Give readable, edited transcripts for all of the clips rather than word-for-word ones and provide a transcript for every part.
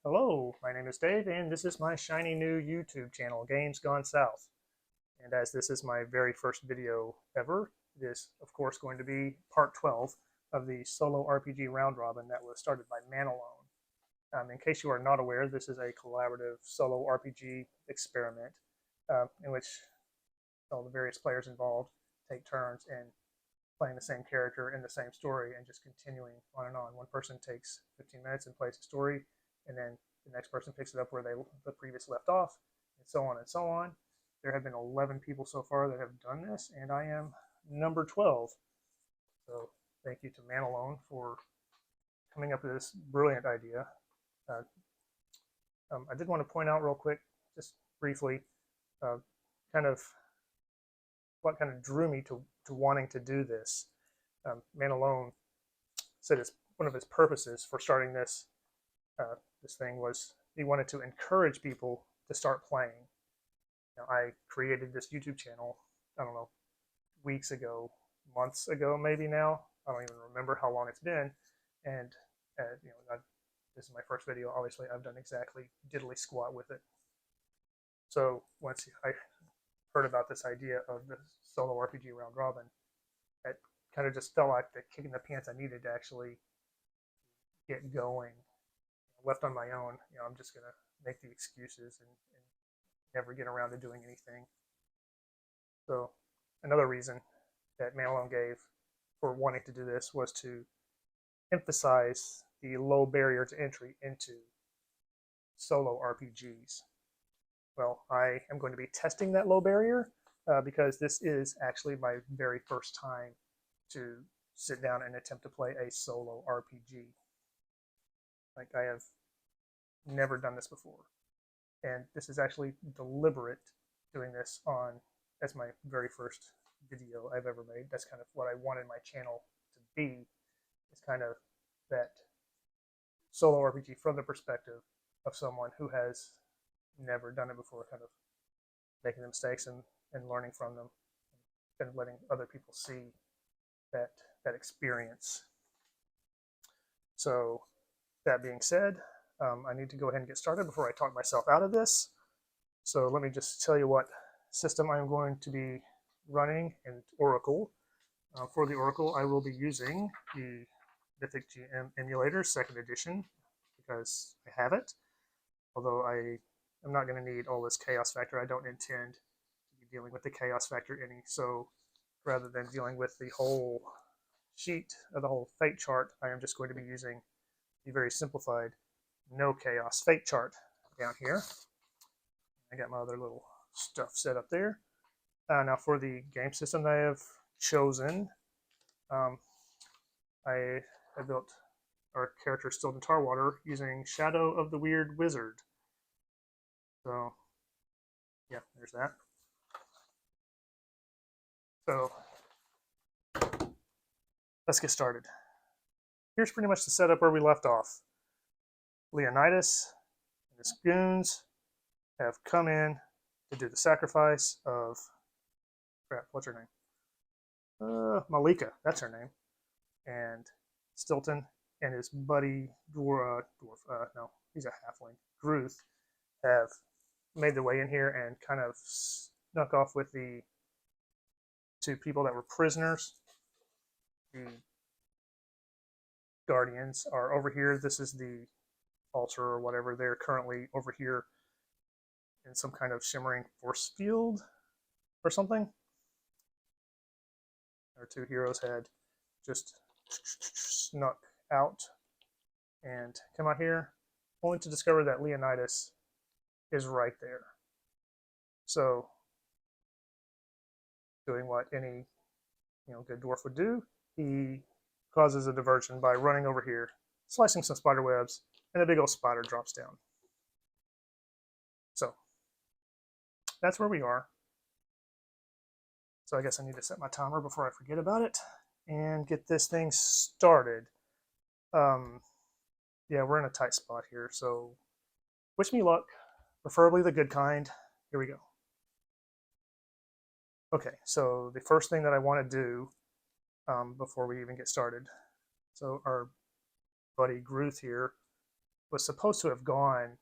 Hello, my name is Dave, and this is my shiny new YouTube channel, Games Gone South. And as this is my very first video ever, it is, of course, going to be part 12 of the solo RPG round robin that was started by Manalone. In case you are not aware, this is a collaborative solo RPG experiment in which all the various players involved take turns in playing the same character in the same story and just continuing on and on. One person takes 15 minutes and plays the story, and then the next person picks it up where the previous left off, and so on and so on. There have been 11 people so far that have done this, and I am number 12. So thank you to Manalone for coming up with this brilliant idea. Uh, I did want to point out real quick, just briefly, uh, kind of what kind of drew me to wanting to do this. Manalone said it's one of his purposes for starting this thing was he wanted to encourage people to start playing. I created this YouTube channel, I don't know, weeks ago, months ago, maybe now. I don't even remember how long it's been. And this is my first video. Obviously, I've done exactly diddly squat with it. So once I heard about this idea of the solo RPG round robin, it kind of just felt like the kick in the pants I needed to actually get going. Left on my own, I'm just gonna make the excuses and never get around to doing anything. So another reason that Manalone gave for wanting to do this was to emphasize the low barrier to entry into solo RPGs. Well, I am going to be testing that low barrier because this is actually my very first time to sit down and attempt to play a solo RPG. Like, I have never done this before. And this is actually deliberate, doing this on as my very first video I've ever made. That's kind of what I wanted my channel to be. It's kind of that solo RPG from the perspective of someone who has never done it before, kind of making the mistakes and learning from them, and letting other people see that experience. So that being said, I need to go ahead and get started before I talk myself out of this. So let me just tell you what system I'm going to be running in Oracle. For the Oracle, I will be using the Mythic GM Emulator 2nd edition because I have it. Although I am not going to need all this chaos factor, I don't intend to be dealing with the chaos factor any. So rather than dealing with the whole sheet of the whole fate chart, I am just going to be using the very simplified no chaos fate chart down here. I got my other little stuff set up there. Now for the game system that I have chosen, I built our character Stilton Tarwater using Shadow of the Weird Wizard. So yeah, there's that. So let's get started. Here's pretty much the setup where we left off. Leonidas and his goons have come in to do the sacrifice of, crap, what's her name? Malika, that's her name. And Stilton and his buddy no, he's a halfling, Gruth, have made their way in here and kind of snuck off with the two people that were prisoners. The guardians are over here. This is the altar or whatever. They're currently over here in some kind of shimmering force field or something. Our two heroes had just snuck out and come out here, only to discover that Leonidas is right there. So, doing what any good dwarf would do, he causes a diversion by running over here, slicing some spider webs, and a big old spider drops down. So that's where we are. So I guess I need to set my timer before I forget about it and get this thing started. Yeah, we're in a tight spot here, so wish me luck, preferably the good kind. Here we go. Okay, so the first thing that I want to do before we even get started, so our buddy Gruth here was supposed to have gone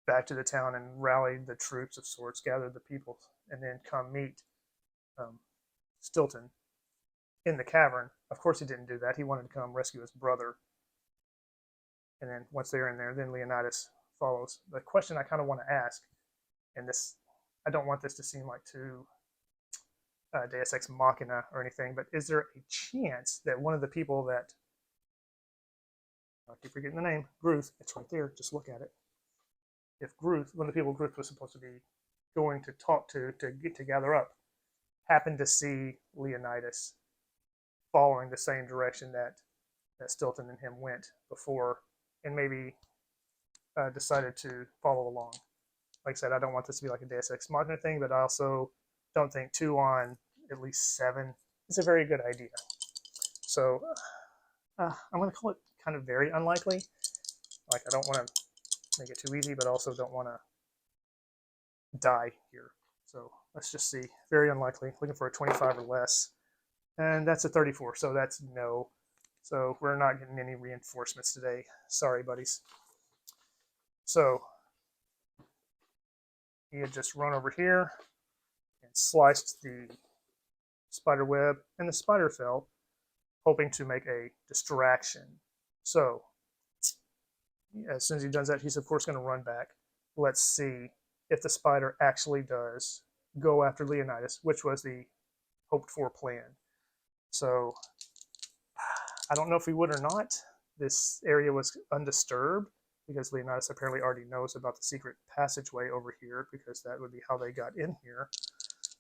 back to the town and rallied the troops of sorts, gathered the people, and then come meet Stilton in the cavern. Of course, he didn't do that. He wanted to come rescue his brother. And then once they're in there, then Leonidas follows. The question I kind of want to ask, and this, I don't want this to seem like too Deus Ex Machina or anything, but is there a chance that one of the people that, I keep forgetting the name, Gruth, it's right there, just look at it. If Gruth, one of the people Gruth was supposed to be going to talk to get to gather up, happened to see Leonidas following the same direction that Stilton and him went before, and maybe decided to follow along. Like I said, I don't want this to be like a Deus Ex Machina thing, but I also don't think 2 on at least 7 is a very good idea. So I'm going to call it kind of very unlikely. Like, I don't want to make it too easy, but also don't want to die here. So let's just see. Very unlikely. Looking for a 25 or less. And that's a 34, so that's no. So we're not getting any reinforcements today. Sorry, buddies. So he had just run over here and sliced the spider web, and the spider fell, hoping to make a distraction. So as soon as he does that, he's of course going to run back. Let's see if the spider actually does go after Leonidas, which was the hoped for plan. So I don't know if he would or not. This area was undisturbed because Leonidas apparently already knows about the secret passageway over here, because that would be how they got in here.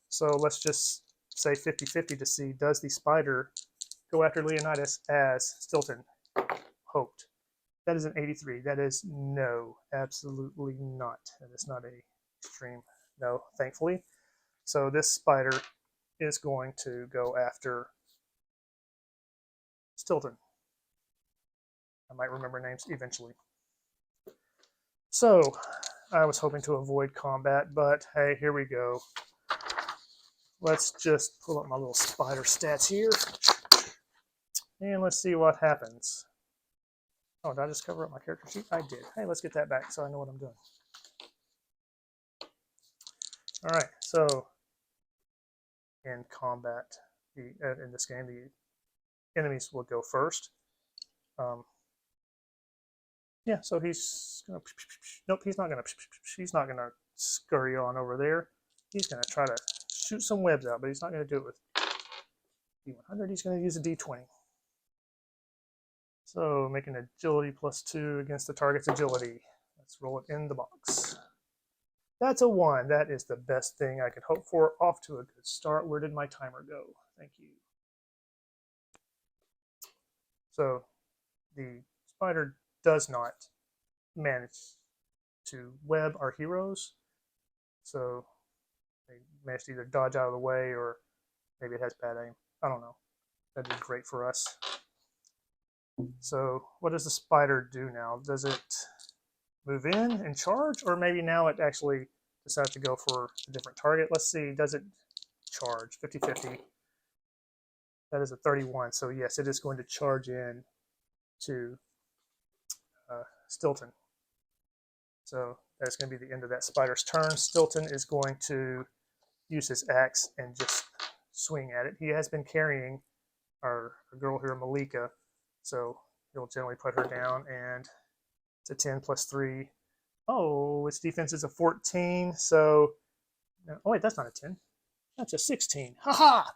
So let's just say 50-50 to see, does the spider go after Leonidas as Stilton hoped? That is an 83. That is no, absolutely not. That is not a extreme no, thankfully. So this spider is going to go after Stilton. I might remember names eventually. So I was hoping to avoid combat, but hey, here we go. Let's just pull up my little spider stats here, and let's see what happens. Oh, did I just cover up my character sheet? I did. Hey, let's get that back so I know what I'm doing. All right, so in combat, in this game, the enemies will go first. Yeah, so he's gonna. Nope, he's not gonna. He's not gonna scurry on over there. He's gonna try to shoot some webs out, but he's not gonna do it with D100. He's gonna use a D20. So making agility +2 against the target's agility. Let's roll it in the box. That's a 1. That is the best thing I could hope for. Off to a good start. Where did my timer go? Thank you. So the spider does not manage to web our heroes. So they managed to either dodge out of the way, or maybe it has bad aim. I don't know. That'd be great for us. So what does the spider do now? Does it move in and charge, or maybe now it actually decides to go for a different target? Let's see. Does it charge? 50-50. That is a 31. So yes, it is going to charge in to Stilton. So that's going to be the end of that spider's turn. Stilton is going to use his axe and just swing at it. He has been carrying our girl here, Malika, so he'll generally put her down, and it's a 10 + 3. Oh, its defense is a 14, so... Oh, wait, that's not a 10. That's a 16. Ha-ha!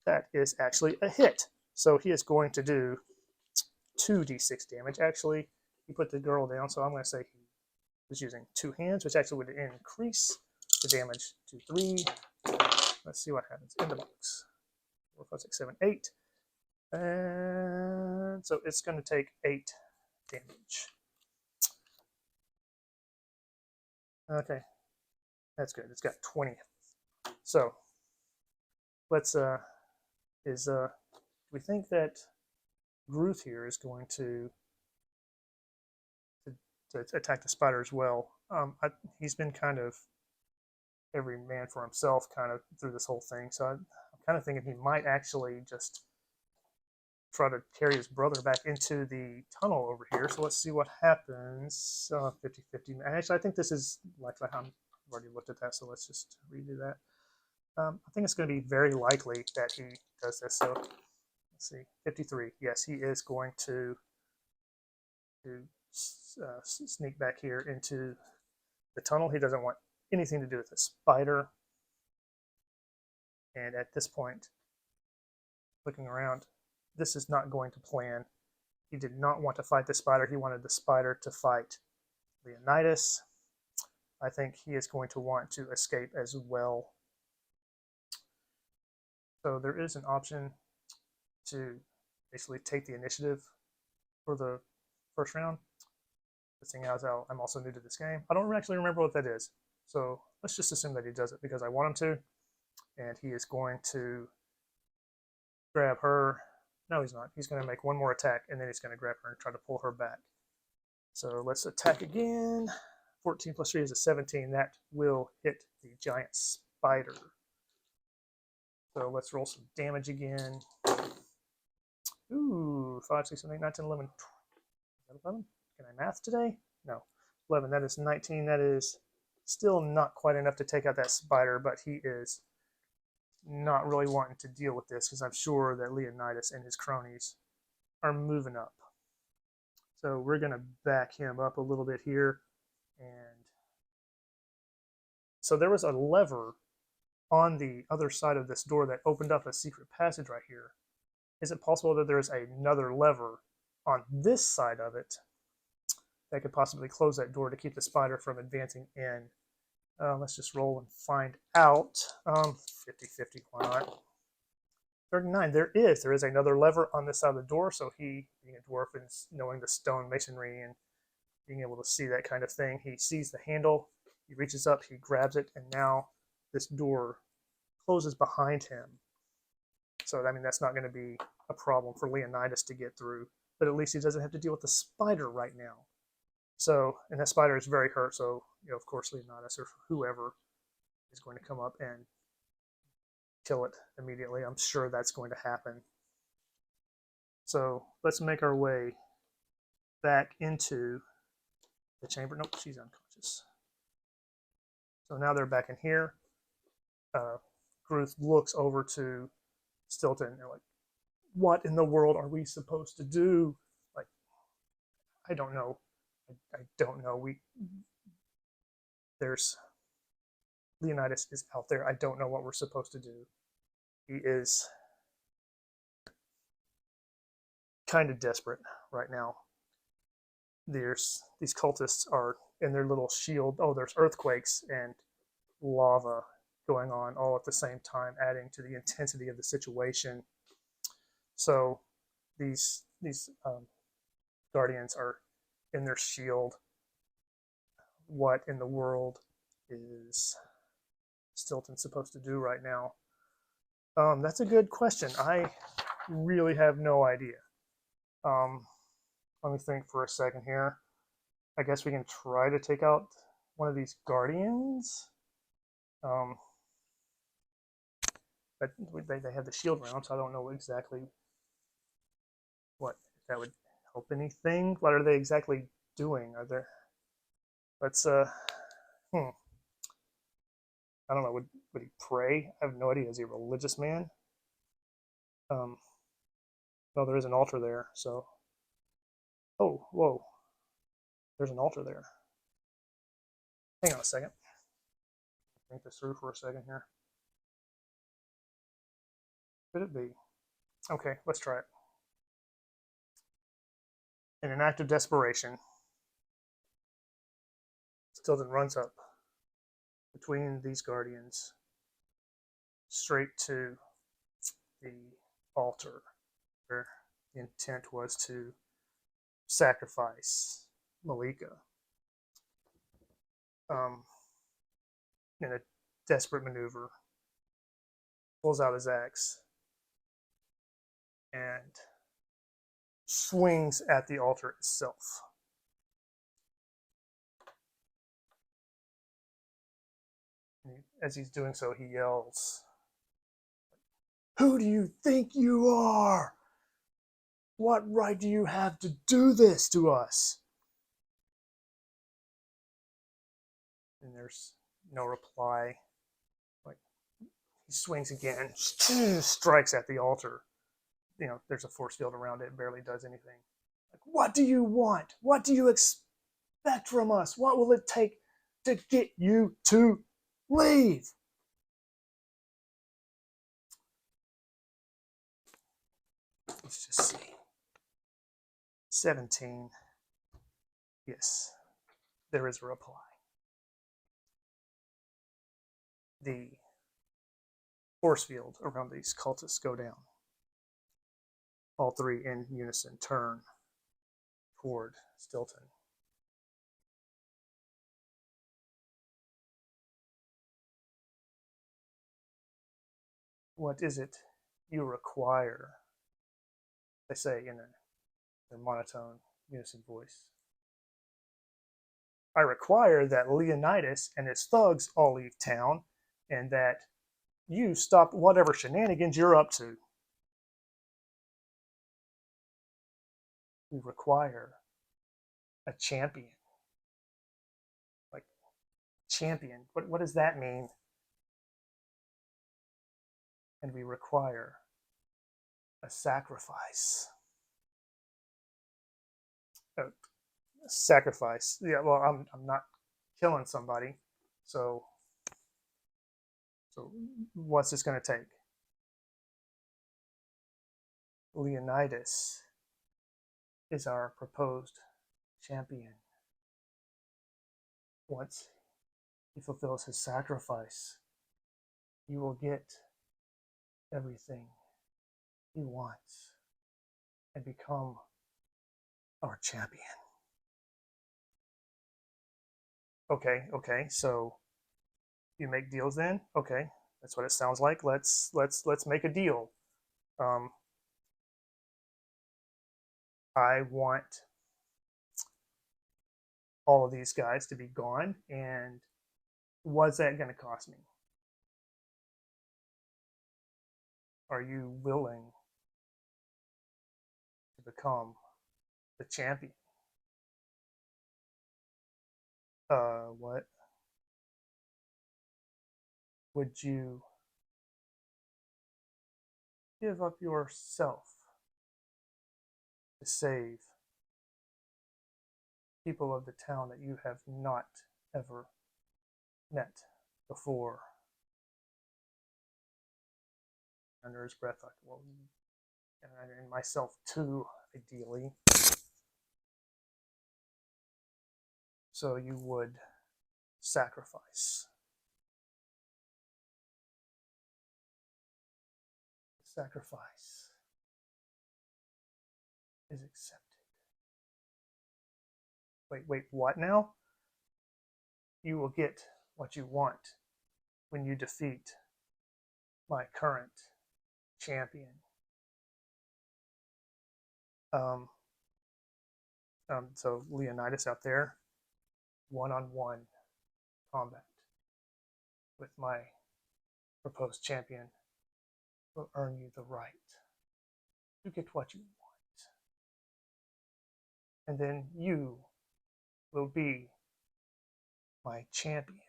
That is actually a hit. So he is going to do 2d6 damage. Actually, he put the girl down, so I'm going to say he was using 2 hands, which actually would increase the damage to 3. Let's see what happens in the box. 4, 5, 6, 7, 8. And so it's going to take 8 damage. Okay, that's good. It's got 20. So let's we think that Gruth here is going to attack the spider as well. He's been kind of every man for himself kind of through this whole thing, so I'm kind of thinking he might actually just try to carry his brother back into the tunnel over here. So let's see what happens. 50-50. Actually, I think this is likely. I've already looked at that, so let's just redo that. I think it's going to be very likely that he does this. So let's see, 53. Yes, he is going to sneak back here into the tunnel. He doesn't want anything to do with the spider. And at this point, looking around, this is not going to plan. He did not want to fight the spider. He wanted the spider to fight Leonidas. I think he is going to want to escape as well. So there is an option to basically take the initiative for the first round. The thing is, I'm also new to this game. I don't actually remember what that is. So let's just assume that he does it because I want him to. And he is going to grab her. No, he's not. He's going to make one more attack, and then he's going to grab her and try to pull her back. So let's attack again. 14 plus 3 is a 17. That will hit the giant spider. So let's roll some damage again. Ooh, 5, 6, 7, 8, 9, 10, 11. Is that 11? Can I math today? No. 11. That is 19. That is still not quite enough to take out that spider, but he is not really wanting to deal with this because I'm sure that Leonidas and his cronies are moving up. So we're going to back him up a little bit here. And so there was a lever on the other side of this door that opened up a secret passage right here. Is it possible that there's another lever on this side of it that could possibly close that door to keep the spider from advancing in? Let's just roll and find out. 50-50, why not? 39, there is another lever on this side of the door, so he, being a dwarf and knowing the stone masonry and being able to see that kind of thing, he sees the handle, he reaches up, he grabs it, and now this door closes behind him. So, I mean, that's not going to be a problem for Leonidas to get through, but at least he doesn't have to deal with the spider right now. So, and that spider is very hurt, so, you know, of course, Leonidas or whoever is going to come up and kill it immediately. I'm sure that's going to happen. So, let's make our way back into the chamber. Nope, she's unconscious. So now they're back in here. Gruth looks over to Stilton and like, what in the world are we supposed to do? Like, I don't know. I don't know. There's Leonidas is out there. I don't know what we're supposed to do. He is kind of desperate right now. These cultists are in their little shield. Oh, there's earthquakes and lava going on all at the same time, adding to the intensity of the situation. So these guardians are in their shield. What in the world is Stilton supposed to do right now? That's a good question. I really have no idea. Let me think for a second here. I guess we can try to take out one of these guardians. But they have the shield round, so I don't know exactly what that would help anything. What are they exactly doing? Are there? Let's I don't know. Would he pray? I have no idea. Is he a religious man? No, there is an altar there. So, oh, whoa, there's an altar there. Hang on a second. Think this through for a second here. Could it be? Okay, let's try it. In an act of desperation, Stilton runs up between these guardians straight to the altar where the intent was to sacrifice Malika. In a desperate maneuver, pulls out his axe and swings at the altar itself. As he's doing so, he yells, "Who do you think you are? What right do you have to do this to us? And there's no reply. Like, he swings again, strikes at the altar. You know, there's a force field around it, barely does anything. Like, what do you want? What do you expect from us? What will it take to get you to leave? Let's just see. 17. Yes, there is a reply. The force field around these cultists go down. All three in unison turn toward Stilton. What is it you require? They say in their monotone, unison voice. I require that Leonidas and his thugs all leave town, and that you stop whatever shenanigans you're up to. We require a champion. Like, champion. What does that mean? And we require a sacrifice. A sacrifice. Yeah, well, I'm not killing somebody, so what's this going to take? Leonidas is our proposed champion. Once he fulfills his sacrifice, you will get everything he wants and become our champion. Okay, so you make deals then? Okay, that's what it sounds like. Let's make a deal. I want all of these guys to be gone, and what's that going to cost me? Are you willing to become the champion? What? Would you give up yourself to save people of the town that you have not ever met before? Under his breath, like, well, and myself too, ideally. So you would sacrifice. Sacrifice is accepted. Wait, what now? You will get what you want when you defeat my current champion. So Leonidas out there, one-on-one combat with my proposed champion will earn you the right to get what you want. And then you will be my champion.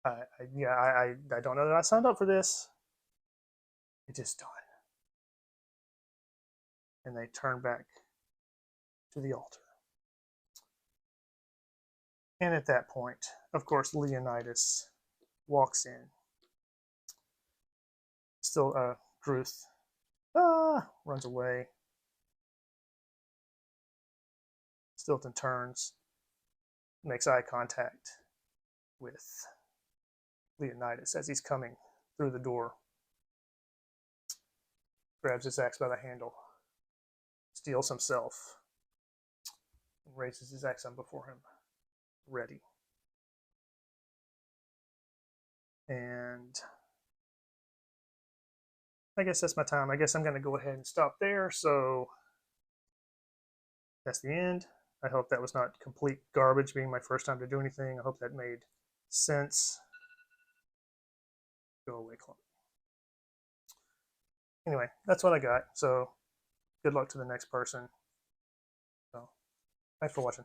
I don't know that I signed up for this. It is done. And they turn back to the altar. And at that point, of course, Leonidas walks in. Still, Druth runs away. Stilton turns, makes eye contact with Leonidas as he's coming through the door. Grabs his axe by the handle, steels himself, and raises his axe on before him, ready. And I guess that's my time. I guess I'm going to go ahead and stop there. So that's the end. I hope that was not complete garbage being my first time to do anything. I hope that made sense. Go away, clock. anyway, that's what I got. So good luck to the next person. So thanks for watching.